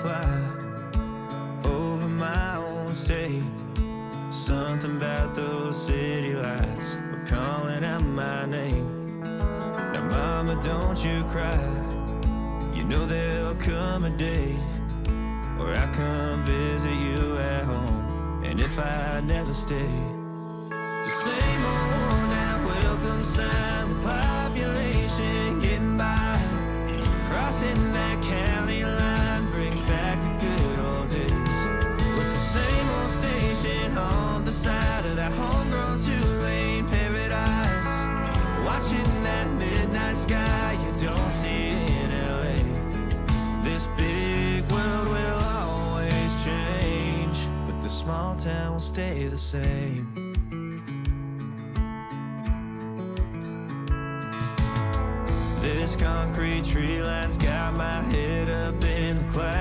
fly over my own state. Something about those city lights were calling out my name. Now mama, don't you cry, you know there'll come a day where I come visit you at home. And if I never stay, the same old now welcome sign with population getting by, crossing that county line brings back the good old days, with the same old station on the side of that homegrown two-lane paradise, watching that midnight sky you don't see in LA. This big world will always change, but the small town will stay the same. This concrete tree line's got my head up in the clouds.